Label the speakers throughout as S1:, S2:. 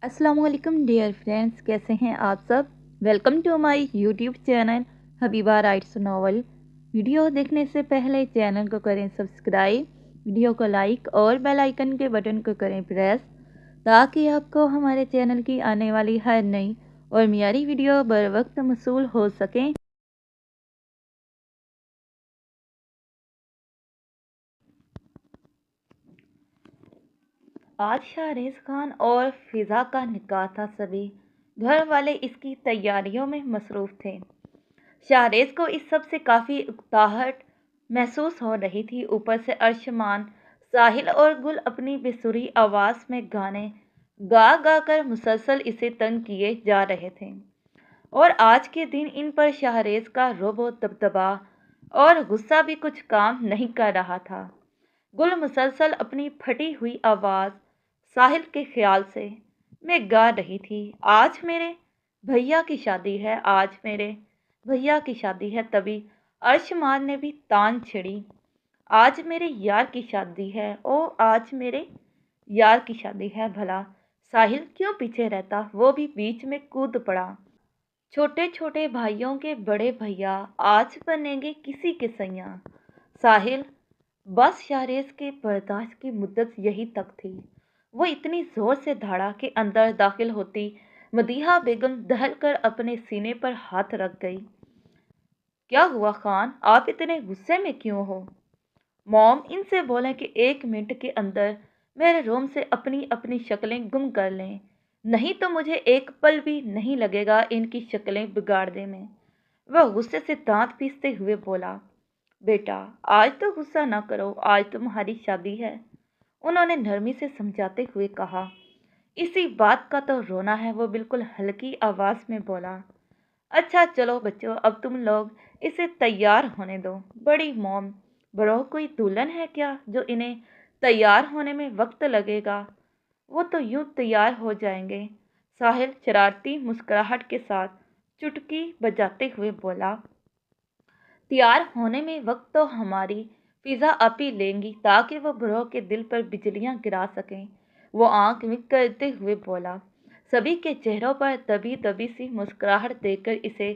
S1: अस्सलाम वालेकुम dear friends, कैसे हैं आप सब। Welcome to my YouTube channel Habiba writes novel. Video देखने से पहले चैनल को करें सब्सक्राइब, वीडियो को लाइक और बेल आइकन के बटन को करें प्रेस, ताकि आपको हमारे चैनल की आने वाली हर नई और मियारी वीडियो बर वक्त मौसूल हो सकें। आज शाहरेज खान और फिज़ा का निकाह था। सभी घर वाले इसकी तैयारियों में मसरूफ़ थे। शाहरेज को इस सब से काफ़ी उकताहट महसूस हो रही थी। ऊपर से अर्शमान, साहिल और गुल अपनी बेसुरी आवाज़ में गाने गा गा कर मुसलसल इसे तंग किए जा रहे थे। और आज के दिन इन पर शाहरेज का रोब दबदबा और गुस्सा भी कुछ काम नहीं कर रहा था। गुल मुसलसल अपनी फटी हुई आवाज़ साहिल के ख्याल से मैं गा रही थी। आज मेरे भैया की शादी है, आज मेरे भैया की शादी है। तभी अर्शमान ने भी तान छिड़ी, आज मेरे यार की शादी है, ओ आज मेरे यार की शादी है। भला साहिल क्यों पीछे रहता, वो भी बीच में कूद पड़ा। छोटे छोटे भाइयों के बड़े भैया आज बनेंगे किसी के सैया। साहिल बस शाहरेज के बर्दाश्त की मुद्दत यही तक थी। वो इतनी जोर से धाड़ा कि अंदर दाखिल होती मदीहा बेगम दहल कर अपने सीने पर हाथ रख गई। क्या हुआ खान, आप इतने गुस्से में क्यों हो। मॉम इनसे बोलें कि 1 मिनट के अंदर मेरे रूम से अपनी अपनी शक्लें गुम कर लें, नहीं तो मुझे एक पल भी नहीं लगेगा इनकी शक्लें बिगाड़ने में। वह गुस्से से दांत पीसते हुए बोला, बेटा आज तो गुस्सा ना करो, आज तुम्हारी शादी है। उन्होंने नरमी से समझाते हुए कहा। इसी बात का तो रोना है, वो बिल्कुल हल्की आवाज़ में बोला। अच्छा चलो बच्चों, अब तुम लोग इसे तैयार होने दो। बड़ी मॉम, बड़ों कोई दुल्हन है क्या जो इन्हें तैयार होने में वक्त लगेगा। वो तो यूं तैयार हो जाएंगे। साहिल शरारती मुस्कुराहट के साथ चुटकी बजाते हुए बोला, तैयार होने में वक्त तो हमारी फिज़ा आप ही लेंगी, ताकि वो बड़ों के दिल पर बिजलियां गिरा सकें। वो आंख मिक करते हुए बोला। सभी के चेहरों पर दबी दबी सी मुस्कुराहट देखकर इसे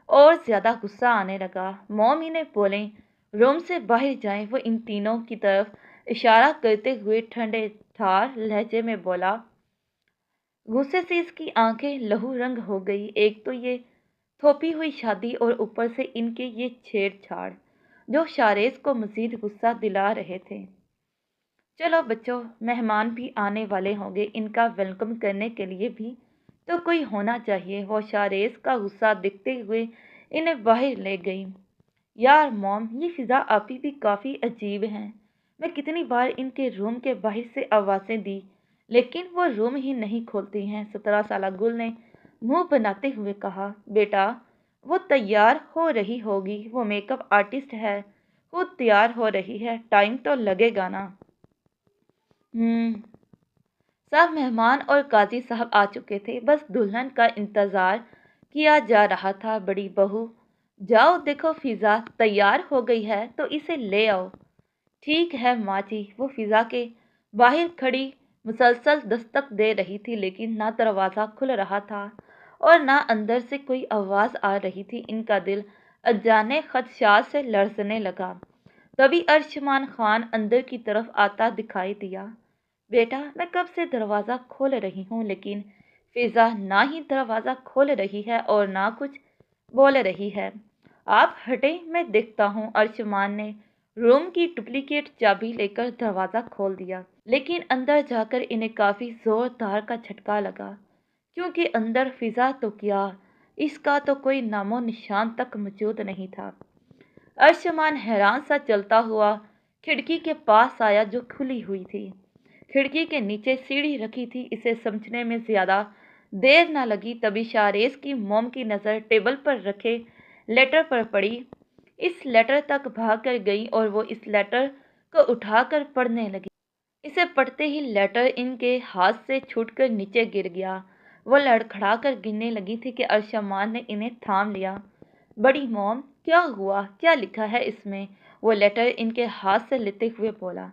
S1: और ज़्यादा गुस्सा आने लगा। मॉम इन्हें बोलें रूम से बाहर जाएं। वो इन तीनों की तरफ इशारा करते हुए ठंडे ठार लहजे में बोला। गुस्से से इसकी आंखें लहू रंग हो गई। एक तो ये थोपी हुई शादी और ऊपर से इनके ये छेड़छाड़ जो शाहरेज को मजीद गुस्सा दिला रहे थे। चलो बच्चों, मेहमान भी आने वाले होंगे, इनका वेलकम करने के लिए भी तो कोई होना चाहिए। वो शाहरेज का गुस्सा दिखते हुए इन्हें बाहर ले गई। यार मॉम, ये फिज़ा आपी भी काफ़ी अजीब हैं। मैं कितनी बार इनके रूम के बाहर से आवाज़ें दी, लेकिन वो रूम ही नहीं खोलती हैं। 17 साला गुल ने मुंह बनाते हुए कहा। बेटा वो तैयार हो रही होगी, वो मेकअप आर्टिस्ट है, खुद तैयार हो रही है, टाइम तो लगेगा ना। सब मेहमान और काजी साहब आ चुके थे, बस दुल्हन का इंतज़ार किया जा रहा था। बड़ी बहू, जाओ देखो फिज़ा तैयार हो गई है तो इसे ले आओ। ठीक है माँ जी। वो फिज़ा के बाहर खड़ी मुसलसल दस्तक दे रही थी, लेकिन ना दरवाज़ा खुल रहा था और ना अंदर से कोई आवाज़ आ रही थी। इनका दिल अनजाने खदशात से लरजने लगा। तभी अर्शमान खान अंदर की तरफ आता दिखाई दिया। बेटा मैं कब से दरवाज़ा खोल रही हूँ, लेकिन फिज़ा ना ही दरवाज़ा खोल रही है और ना कुछ बोल रही है। आप हटें, मैं देखता हूँ। अर्शमान ने रूम की डुप्लीकेट चाबी लेकर दरवाज़ा खोल दिया, लेकिन अंदर जाकर इन्हें काफ़ी ज़ोरदार का झटका लगा, क्योंकि अंदर फिज़ा तो क्या, इसका तो कोई नामो निशान तक मौजूद नहीं था। अर्शमान हैरान सा चलता हुआ खिड़की के पास आया जो खुली हुई थी। खिड़की के नीचे सीढ़ी रखी थी। इसे समझने में ज़्यादा देर न लगी, तभी शाहरेज की मोम की नज़र टेबल पर रखे लेटर पर पड़ी। इस लेटर तक भाग कर गई और वो इस लेटर को उठाकर पढ़ने लगी। इसे पढ़ते ही लेटर इनके हाथ से छूटकर नीचे गिर गया। वो लड़खड़ा कर गिरने लगी थी कि अर्शमान ने इन्हें थाम लिया। बड़ी मॉम, क्या हुआ, क्या लिखा है इसमें। वो लेटर इनके हाथ से लेते हुए बोला।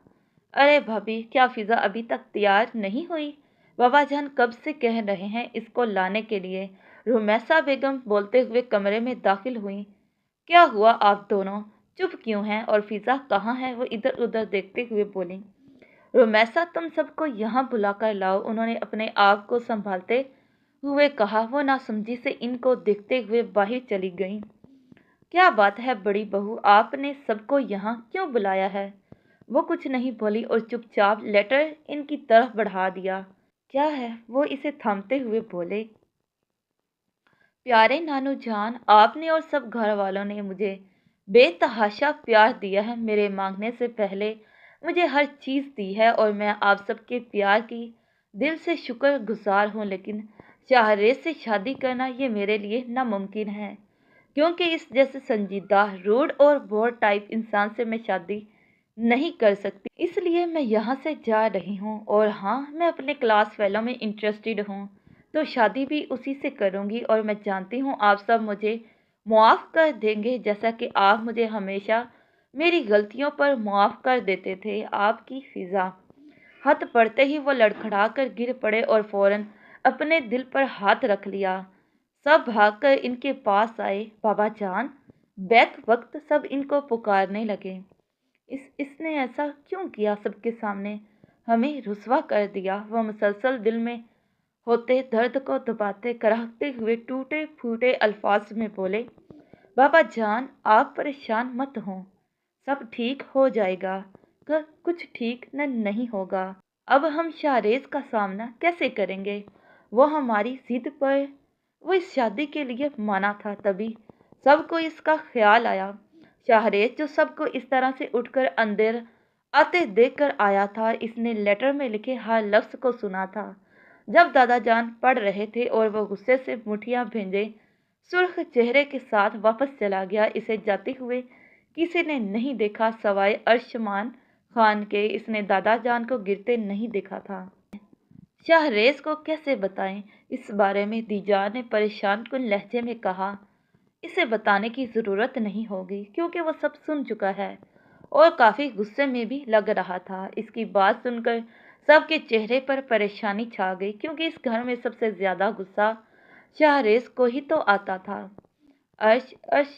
S1: अरे भाभी, क्या फिज़ा अभी तक तैयार नहीं हुई। बाबा जान कब से कह रहे हैं इसको लाने के लिए। रुमैसा बेगम बोलते हुए कमरे में दाखिल हुई। क्या हुआ, आप दोनों चुप क्यों हैं और फिजा कहाँ है? वो इधर उधर देखते हुए बोली। रुमैसा, तुम सबको यहाँ बुलाकर लाओ, उन्होंने अपने आप को संभालते हुए कहा। वो नासमझी से इनको देखते हुए बाहर चली गई। क्या बात है बड़ी बहू, आपने सबको यहाँ क्यों बुलाया है? वो कुछ नहीं बोली और चुपचाप लेटर इनकी तरफ बढ़ा दिया। क्या है? वो इसे थामते हुए बोले। प्यारे नानू जान, आपने और सब घर वालों ने मुझे बेतहाशा प्यार दिया है। मेरे मांगने से पहले मुझे हर चीज़ दी है और मैं आप सबके प्यार की दिल से शुक्रगुजार हूँ। लेकिन शाहरेज से शादी करना ये मेरे लिए नामुमकिन है, क्योंकि इस जैसे संजीदा, रूड और बोर टाइप इंसान से मैं शादी नहीं कर सकती। इसलिए मैं यहाँ से जा रही हूँ। और हाँ, मैं अपने क्लास फेलो में इंटरेस्टेड हूँ, तो शादी भी उसी से करूँगी। और मैं जानती हूँ आप सब मुझे मुआफ़ कर देंगे, जैसा कि आप मुझे हमेशा मेरी गलतियों पर मुआफ़ कर देते थे। आपकी फिज़ा। हाथ पड़ते ही वो लड़खड़ा कर गिर पड़े और फौरन अपने दिल पर हाथ रख लिया। सब भागकर इनके पास आए। बाबा जान, बैक वक्त सब इनको पुकारने लगे। इसने ऐसा क्यों किया? सबके सामने हमें रुसवा कर दिया। वह मुसलसल दिल में होते दर्द को दबाते कराहते हुए टूटे फूटे अल्फाज में बोले। बाबा जान, आप परेशान मत हों, सब ठीक हो जाएगा। कुछ ठीक नहीं होगा। अब हम शाहरेज का सामना कैसे करेंगे? वो हमारी जिद पर वो इस शादी के लिए माना था, तभी सबको इसका ख्याल आया। शाहरेज जो सबको इस तरह से उठकर अंदर आते देखकर आया था, इसने लेटर में लिखे हर लफ्ज़ को सुना था जब दादा जान पढ़ रहे थे, और वो गुस्से से मुठियां भेजे सुर्ख चेहरे के साथ वापस चला गया। इसे जाते हुए किसी ने नहीं देखा सवाए अर्शमान खान के। इसने दादा जान को गिरते नहीं देखा था। शाहरेज को कैसे बताएं इस बारे में? दीजान ने परेशान कुन लहजे में कहा। इसे बताने की ज़रूरत नहीं होगी, क्योंकि वो सब सुन चुका है और काफ़ी गुस्से में भी लग रहा था। इसकी बात सुनकर सबके चेहरे पर परेशानी छा गई, क्योंकि इस घर में सबसे ज़्यादा गुस्सा शाहरेज को ही तो आता था। अर्श अर्श,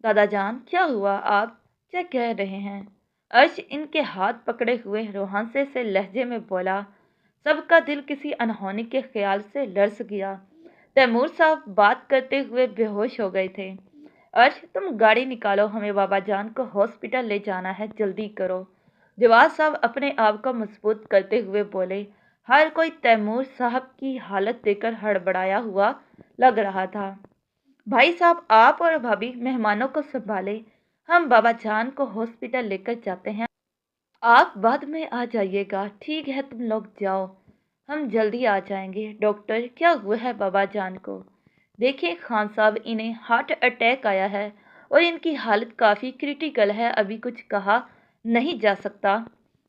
S1: दादा जान क्या हुआ? आप क्या कह रहे हैं? अर्श इनके हाथ पकड़े हुए रोहानसे से लहजे में बोला। सबका दिल किसी अनहोनी के ख्याल से लरस गया। तैमूर साहब बात करते हुए बेहोश हो गए थे। अर्श, तुम गाड़ी निकालो, हमें बाबा जान को हॉस्पिटल ले जाना है, जल्दी करो। जवाब साहब अपने आप को मजबूत करते हुए बोले। हर कोई तैमूर साहब की हालत देखकर हड़बड़ाया हुआ लग रहा था। भाई साहब, आप और भाभी मेहमानों को संभाले, हम बाबा जान को हॉस्पिटल लेकर जाते हैं। आप बाद में आ जाइएगा। ठीक है, तुम लोग जाओ, हम जल्दी आ जाएंगे। डॉक्टर, क्या हुआ है बाबा जान को? देखिए खान साहब, इन्हें हार्ट अटैक आया है और इनकी हालत काफ़ी क्रिटिकल है। अभी कुछ कहा नहीं जा सकता।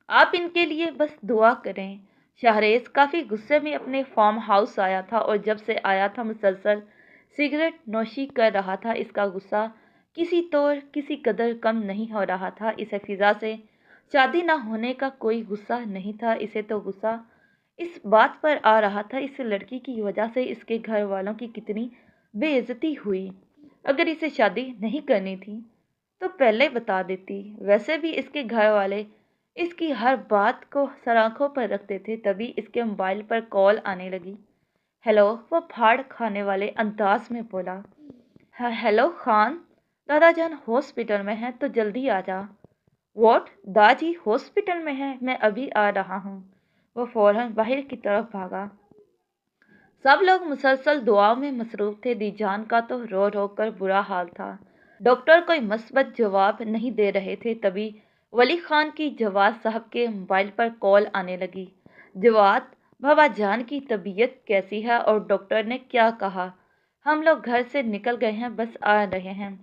S1: आप इनके लिए बस दुआ करें। शाहरेज काफ़ी गुस्से में अपने फार्म हाउस आया था, और जब से आया था मुसलसल सिगरेट नोशी कर रहा था। इसका गुस्सा किसी तौर किसी कदर कम नहीं हो रहा था। इसे फिजा से शादी ना होने का कोई गुस्सा नहीं था। इसे तो गुस्सा इस बात पर आ रहा था, इस लड़की की वजह से इसके घर वालों की कितनी बेइज्जती हुई। अगर इसे शादी नहीं करनी थी तो पहले बता देती। वैसे भी इसके घर वाले इसकी हर बात को सराखों पर रखते थे। तभी इसके मोबाइल पर कॉल आने लगी। हेलो, वो फाड़ खाने वाले अंदाज में बोला। हेलो खान, दादा जान हॉस्पिटल में हैं, तो जल्दी आ जा। वॉट? दादी हॉस्पिटल में है? मैं अभी आ रहा हूँ। वो फौरन बाहर की तरफ भागा। सब लोग मुसलसल दुआओं में मसरूफ थे। दीजान का तो रो रो कर बुरा हाल था। डॉक्टर कोई मस्बत जवाब नहीं दे रहे थे। तभी वली खान की जवाद साहब के मोबाइल पर कॉल आने लगी। जवाद, बाबा जान की तबीयत कैसी है और डॉक्टर ने क्या कहा? हम लोग घर से निकल गए हैं, बस आ रहे हैं।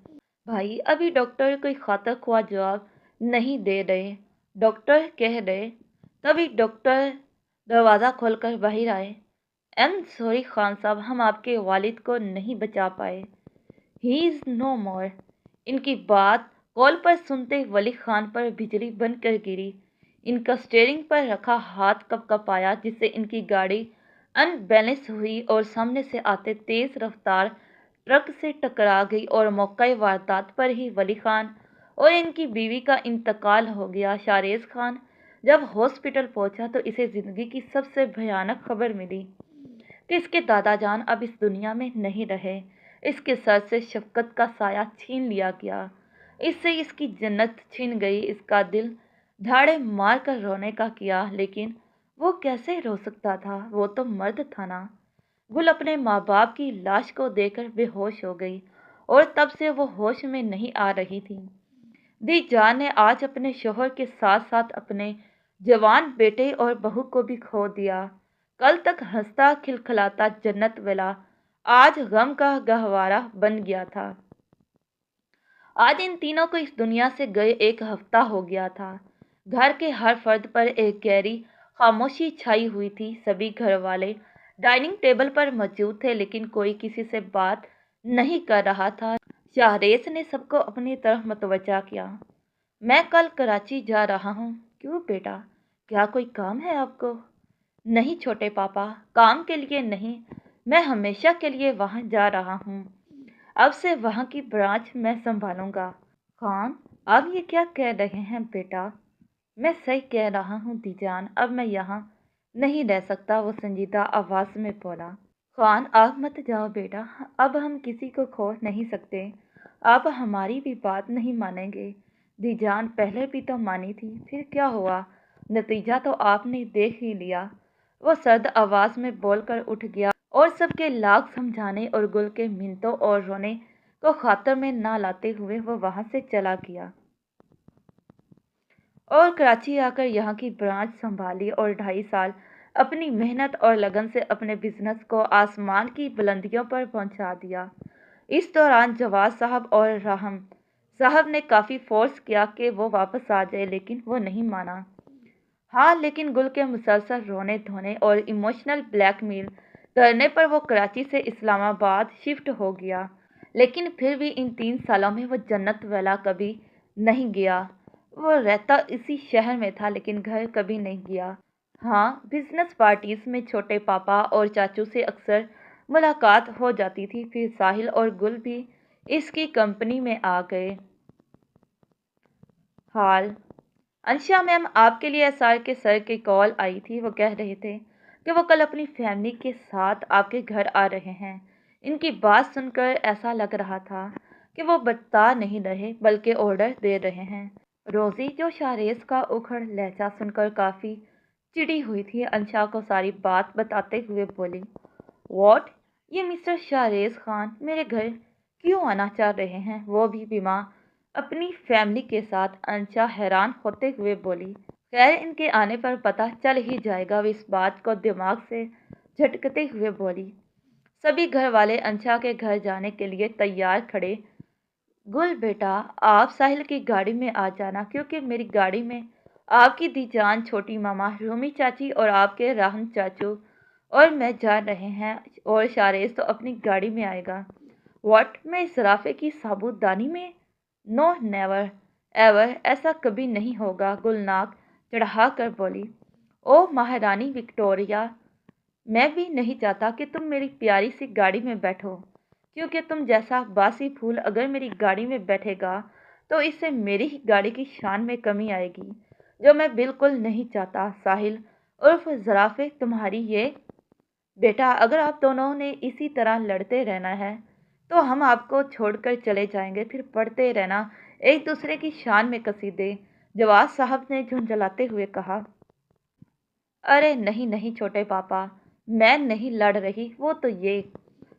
S1: भाई, अभी डॉक्टर कोई खाता ख्वाह जवाब नहीं दे रहे, डॉक्टर कह रहे। तभी डॉक्टर दरवाज़ा खोलकर बाहर आए। सॉरी खान साहब, हम आपके वालिद को नहीं बचा पाए। ही इज़ नो मोर। इनकी बात कॉल पर सुनते वली खान पर बिजली बनकर गिरी। इनका स्टीयरिंग पर रखा हाथ कँपाया, जिससे इनकी गाड़ी अनबैलेंस हुई और सामने से आते तेज रफ्तार ट्रक से टकरा गई और मौके वारदात पर ही वली खान और इनकी बीवी का इंतकाल हो गया। शाहरेज खान जब हॉस्पिटल पहुंचा तो इसे ज़िंदगी की सबसे भयानक खबर मिली कि इसके दादा जान अब इस दुनिया में नहीं रहे। इसके सर से शफकत का साया छीन लिया गया, इससे इसकी जन्नत छिन गई। इसका दिल धाड़े मार कर रोने का किया, लेकिन वो कैसे रो सकता था, वो तो मर्द था ना। गुल अपने माँ बाप की लाश को देखकर बेहोश हो गई और तब से वो होश में नहीं आ रही थी। दी जान ने आज अपने शोहर के साथ साथ अपने जवान बेटे और बहू को भी खो दिया। कल तक हंसता खिलखिलाता जन्नत वाला आज गम का गहवारा बन गया था। आज इन तीनों को इस दुनिया से गए 1 हफ्ता हो गया था। घर के हर फर्द पर एक गहरी खामोशी छाई हुई थी। सभी घर वाले डाइनिंग टेबल पर मौजूद थे, लेकिन कोई किसी से बात नहीं कर रहा था। शाहरेज ने सबको अपनी तरफ मतवज्जा किया। मैं कल कराची जा रहा हूँ। क्यों बेटा, क्या कोई काम है आपको? नहीं छोटे पापा, काम के लिए नहीं, मैं हमेशा के लिए वहाँ जा रहा हूँ। अब से वहाँ की ब्रांच मैं संभालूंगा। खान, आप ये क्या कह रहे हैं बेटा? मैं सही कह रहा हूँ दीजान, अब मैं यहाँ नहीं रह सकता, वो संजीदा आवाज़ में बोला। खान, आप मत जाओ बेटा, अब हम किसी को खो नहीं सकते। आप हमारी भी बात नहीं मानेंगे। दीजान पहले भी तो मानी थी, फिर क्या हुआ? नतीजा तो आपने देख ही लिया। वो सर्द आवाज़ में बोलकर उठ गया और सबके लाख समझाने और गुल के मिन्नतों और रोने को खातर में ना लाते हुए वो वहाँ से चला गया और कराची आकर यहाँ की ब्रांच संभाली और 2.5 साल अपनी मेहनत और लगन से अपने बिजनेस को आसमान की बुलंदियों पर पहुँचा दिया। इस दौरान जवाद साहब और राहम साहब ने काफ़ी फोर्स किया कि वो वापस आ जाए, लेकिन वो नहीं माना। हाँ, लेकिन गुल के मुसलसल रोने धोने और इमोशनल ब्लैकमेल करने पर वो कराची से इस्लामाबाद शिफ्ट हो गया। लेकिन फिर भी इन 3 सालों में वो जन्नत वाला कभी नहीं गया। वो रहता इसी शहर में था, लेकिन घर कभी नहीं गया। हाँ, बिजनेस पार्टीज में छोटे पापा और चाचू से अक्सर मुलाकात हो जाती थी। फिर साहिल और गुल भी इसकी कंपनी में आ गए। हाल अंशा मैम, आपके लिए एसआर के सर की कॉल आई थी। वो कह रहे थे कि वो कल अपनी फैमिली के साथ आपके घर आ रहे हैं। इनकी बात सुनकर ऐसा लग रहा था कि वो बता नहीं रहे बल्कि ऑर्डर दे रहे हैं। रोज़ी, जो शाहरेज का उखड़ लहजा सुनकर काफ़ी चिड़ी हुई थी, अंशा को सारी बात बताते हुए बोली, वॉट, ये मिस्टर शाहरेज खान मेरे घर क्यों आना चाह रहे हैं, वो भी बीमा अपनी फैमिली के साथ? अंशा हैरान होते हुए बोली, खैर इनके आने पर पता चल ही जाएगा। वो इस बात को दिमाग से झटकते हुए बोली। सभी घर वाले अंशा के घर जाने के लिए तैयार खड़े। गुल बेटा, आप साहिल की गाड़ी में आ जाना, क्योंकि मेरी गाड़ी में आपकी दीजान, छोटी मामा, रूमी चाची और आपके राहम चाचू और मैं जा रहे हैं, और शाहरेज तो अपनी गाड़ी में आएगा। व्हाट, मैं इस राफे की साबुदानी में? नो, नेवर एवर, ऐसा कभी नहीं होगा। गुलनाक चढ़ा कर बोली। ओ महारानी विक्टोरिया, मैं भी नहीं चाहता कि तुम मेरी प्यारी सी गाड़ी में बैठो, क्योंकि तुम जैसा बासी फूल अगर मेरी गाड़ी में बैठेगा तो इससे मेरी ही गाड़ी की शान में कमी आएगी, जो मैं बिल्कुल नहीं चाहता। साहिल उर्फ ज़राफ़े, तुम्हारी ये बेटा, अगर आप दोनों ने इसी तरह लड़ते रहना है तो हम आपको छोड़कर चले जाएंगे, फिर पढ़ते रहना एक दूसरे की शान में कसीदे। जवाद साहब ने झुंझलाते हुए कहा, अरे नहीं नहीं छोटे पापा, मैं नहीं लड़ रही, वो तो ये।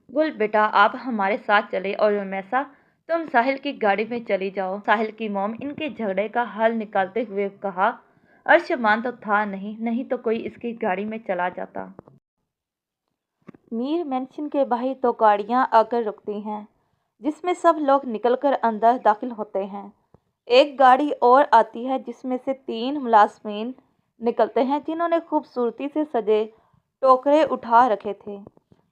S1: गुल बेटा, आप हमारे साथ चले और रमेशा, तुम साहिल की गाड़ी में चली जाओ। साहिल की मॉम इनके झगड़े का हल निकालते हुए कहा, अर्शमान तो था नहीं, नहीं तो कोई इसकी गाड़ी में चला जाता। मीर मेंशन के बाहर 2 गाड़ियां आकर रुकती हैं, जिसमें सब लोग निकलकर अंदर दाखिल होते हैं। एक गाड़ी और आती है, जिसमें से 3 मुलाजमीन निकलते हैं, जिन्होंने खूबसूरती से सजे टोकरे उठा रखे थे।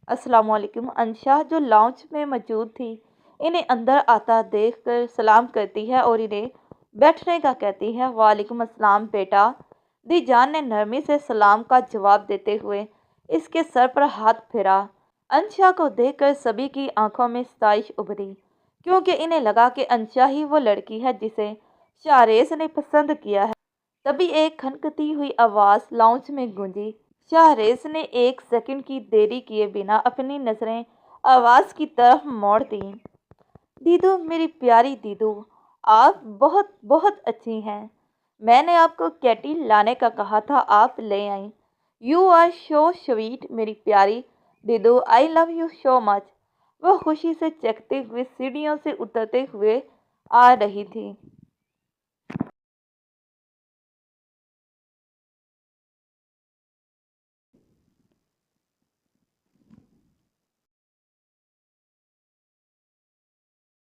S1: अस्सलामुअलैकुम। अंशा, जो लाउंज में मौजूद थी, इन्हें अंदर आता देखकर सलाम करती है और इन्हें बैठने का कहती है। वालेकुम अस्सलाम बेटा, दीजान ने नरमी से सलाम का जवाब देते हुए इसके सर पर हाथ फेरा। अंशा को देखकर सभी की आंखों में साइश उभरी, क्योंकि इन्हें लगा कि अंशा ही वो लड़की है जिसे शाहरेज ने पसंद किया है। तभी एक खनकती हुई आवाज़ लाउंज में गूंजी। शाहरेज ने एक सेकंड की देरी किए बिना अपनी नज़रें आवाज़ की तरफ मोड़ दी। दीदू, मेरी प्यारी दीदू, आप बहुत बहुत अच्छी हैं। मैंने आपको केटल लाने का कहा था, आप ले आई। यू आर सो स्वीट मेरी प्यारी दीदू, I love you so much. वह खुशी से चखते हुए सीढ़ियों से उतरते हुए आ रही थी।